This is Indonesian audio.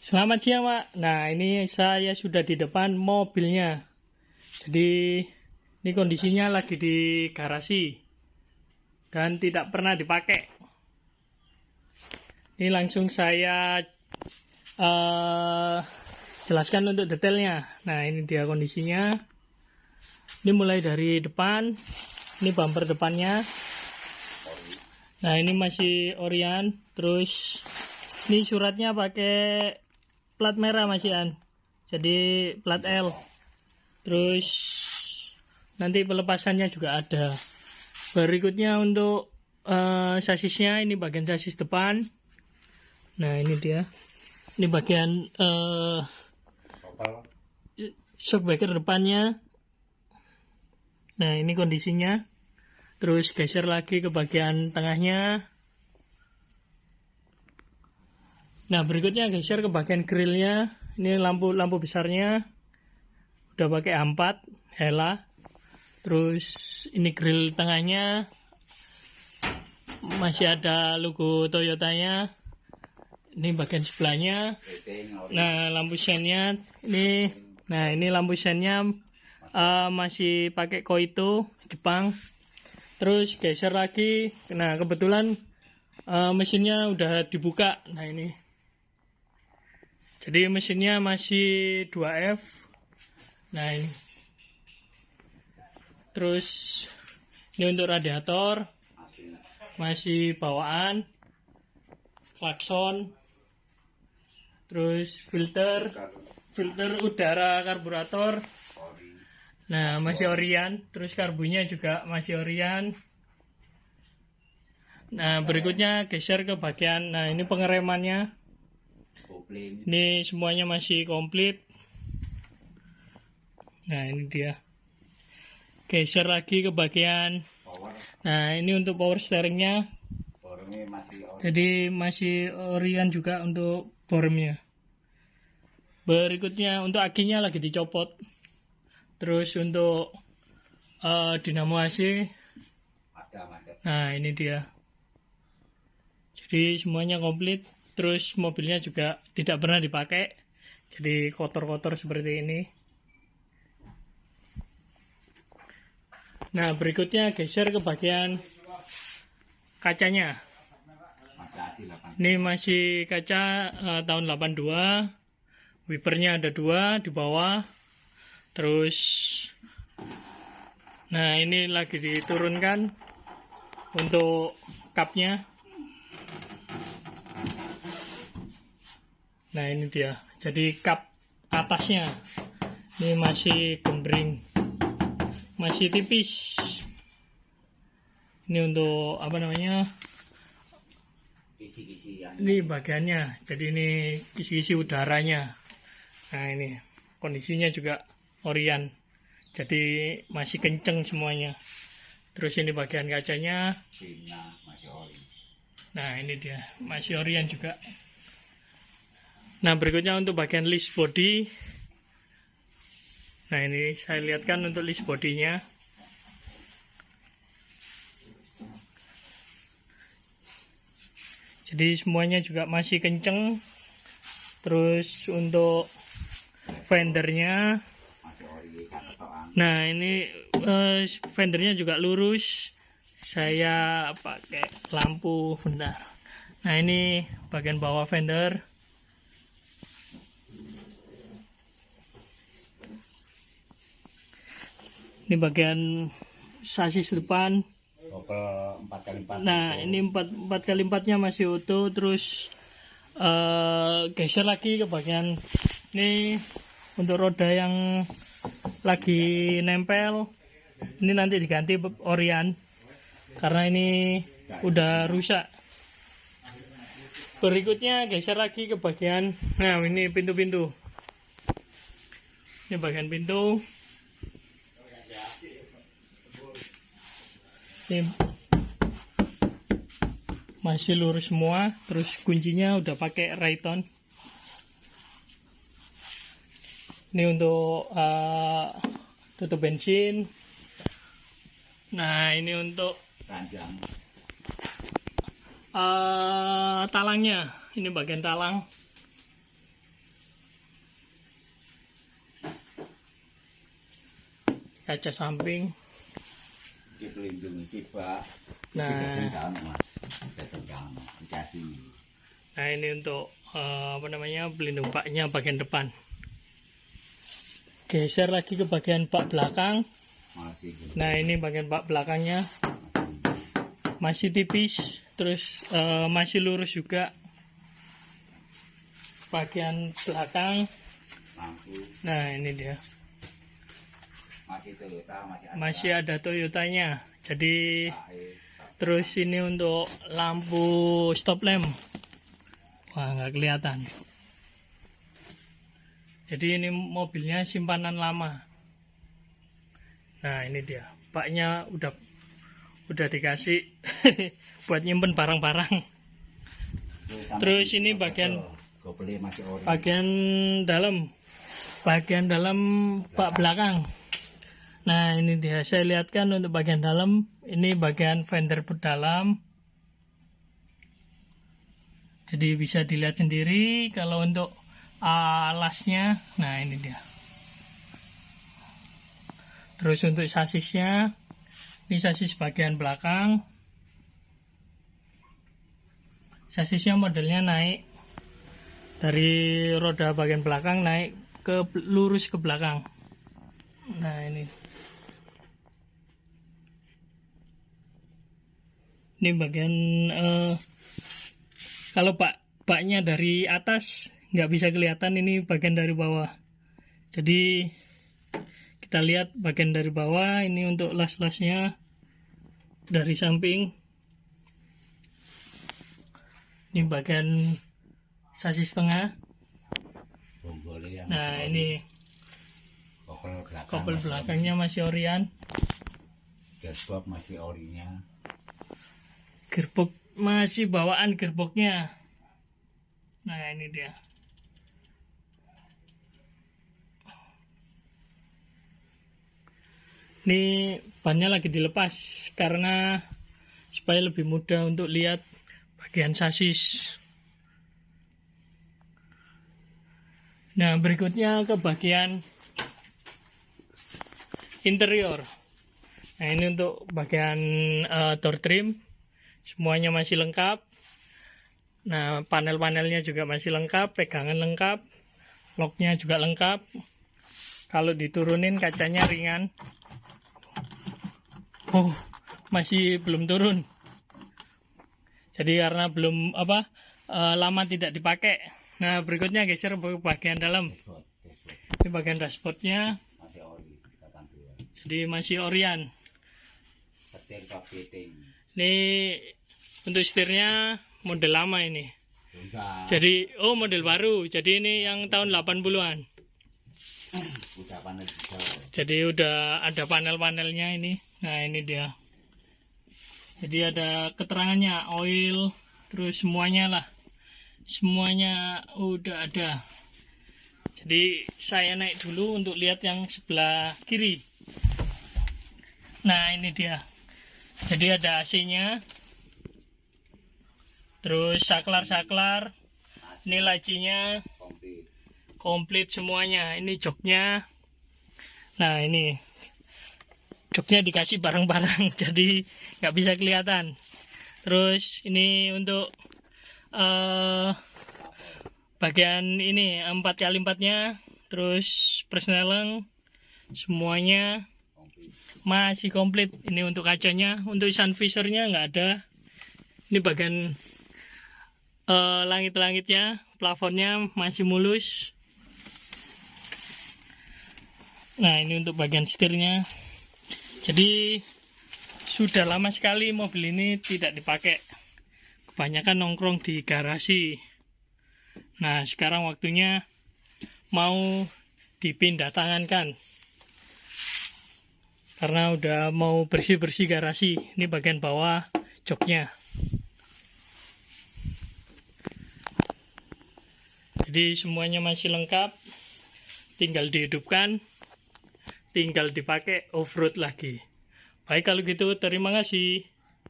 Selamat siang, Pak. Nah, ini saya sudah di depan mobilnya. Jadi, ini kondisinya lagi di garasi dan tidak pernah dipakai. Ini langsung saya jelaskan untuk detailnya. Nah, ini dia kondisinya. Ini mulai dari depan. Ini bumper depannya. Nah, ini masih Orion. Terus, ini suratnya pakai plat merah Mas Ian, jadi plat L. Terus nanti pelepasannya juga ada. Berikutnya untuk sasisnya, ini bagian sasis depan. Nah, ini dia, ini bagian shockbreaker depannya. Nah, ini kondisinya. Terus geser lagi ke bagian tengahnya. Nah, berikutnya geser ke bagian grillnya. Ini lampu besarnya udah pakai A4 Hella. Terus ini grill tengahnya masih ada logo Toyotanya. Ini bagian sebelahnya. Nah, lampu sennya ini. Nah, ini lampu sennya masih pakai Koito Jepang. Terus geser lagi. Nah, kebetulan mesinnya udah dibuka. Nah, ini. Jadi mesinnya masih 2F. Nah, ini. Terus ini untuk radiator masih bawaan, klakson, terus filter udara karburator. Nah, masih Orion. Terus karbunya juga masih Orion. Nah, berikutnya geser ke bagian, nah ini pengeremannya. Ini semuanya masih komplit. Nah, ini dia. Geser lagi ke bagian. Nah, ini untuk power steeringnya. Jadi masih Orion juga untuk boremnya. Berikutnya untuk akinya lagi dicopot. Terus untuk dinamo AC. Nah, ini dia. Jadi semuanya komplit. Terus mobilnya juga tidak pernah dipakai, jadi kotor-kotor seperti ini. Nah, berikutnya geser ke bagian kacanya. Ini masih kaca tahun 82. Wipernya ada 2 di bawah. Terus, nah ini lagi diturunkan untuk kapnya. Nah, ini dia. Jadi kap atasnya ini masih gembring, masih tipis. Ini untuk apa namanya? Ini bagiannya. Jadi ini kisi-kisi udaranya. Nah, ini kondisinya juga Orion. Jadi masih kenceng semuanya. Terus ini bagian kacanya. Nah, ini dia. Masih Orion juga. Nah, berikutnya untuk bagian list body. Nah, ini saya lihatkan untuk list bodinya. Jadi semuanya juga masih kenceng. Terus untuk fendernya. Nah, ini fendernya juga lurus. Saya pakai lampu bentar. Nah, ini bagian bawah fender. Ini bagian sasis depan. Nah, ini 4x4-nya masih utuh. Terus geser lagi ke bagian ini untuk roda yang lagi nempel. Ini nanti diganti Orion karena ini udah rusak. Berikutnya geser lagi ke bagian, nah ini pintu-pintu. Ini bagian pintu. Ini masih lurus semua. Terus kuncinya udah pakai Rayton. Ini untuk tutup bensin. Nah, ini untuk talangnya. Ini bagian talang. kaca samping. Iki pelindung iki, Pak. Nah. Mas. Dikasih. Nah, ini untuk pelindung baknya bagian depan. Geser lagi ke bagian bak belakang. Masih. Nah, ini bagian bak belakangnya masih tipis, terus masih lurus juga. Bagian belakang Lampu. Nah, ini dia. Masih Toyota, Masih ada Toyotanya. Jadi Akhir. terus ini untuk lampu stop lamp. Wah, nggak kelihatan. Jadi ini mobilnya simpanan lama. Nah, ini dia. Baknya udah dikasih buat nyimpen barang-barang. Terus ini bagian dalam bak belakang. Nah, ini dia, saya lihatkan untuk bagian dalam. Ini bagian fender dalam, jadi bisa dilihat sendiri. Kalau untuk alasnya, nah ini dia. Terus untuk sasisnya, ini sasis bagian belakang. Sasisnya modelnya naik dari roda bagian belakang naik ke lurus ke belakang. Nah, ini bagian kalau baknya dari atas nggak bisa kelihatan, ini bagian dari bawah. Jadi kita lihat bagian dari bawah. Ini untuk las-lasnya dari samping. Ini bagian sasis tengah. Nah, ini kopel belakangnya masih Orion. Gearbox masih orinya. Gearbox masih bawaan gearboxnya. Nah, ini dia. Ini bannya lagi dilepas karena supaya lebih mudah untuk lihat bagian sasis. Nah, berikutnya ke bagian interior. Nah, ini untuk bagian door trim. Semuanya masih lengkap. Nah, panel-panelnya juga masih lengkap, pegangan lengkap, locknya juga lengkap. Kalau diturunin kacanya ringan. Oh, masih belum turun. Jadi karena belum lama tidak dipakai. Nah, berikutnya geser ke bagian dalam. Ini bagian dashboardnya. Jadi masih Orion. Ini untuk setirnya model lama ini. Jadi model baru. Jadi ini yang tahun 80-an. Jadi udah ada panel-panelnya ini. Nah, ini dia. Jadi ada keterangannya, oil, terus semuanya lah. Semuanya udah ada. Jadi saya naik dulu untuk lihat yang sebelah kiri. Nah, ini dia. Jadi ada AC-nya. Terus saklar-saklar. Ini lacinya komplit semuanya. Ini joknya. Nah, ini joknya dikasih bareng-bareng, jadi nggak bisa kelihatan. Terus ini untuk bagian ini 4x4-nya, terus persneleng semuanya masih komplit. Ini untuk kacanya, untuk sun visornya nggak ada. Ini bagian langit-langitnya, plafonnya masih mulus. Nah, ini untuk bagian setirnya. Jadi sudah lama sekali mobil ini tidak dipakai. Kebanyakan nongkrong di garasi. Nah, sekarang waktunya mau dipindah tangankan. Karena udah mau bersih-bersih garasi. Ini bagian bawah joknya. Jadi semuanya masih lengkap. Tinggal dihidupkan. Tinggal dipakai off-road lagi. Baik, kalau gitu terima kasih.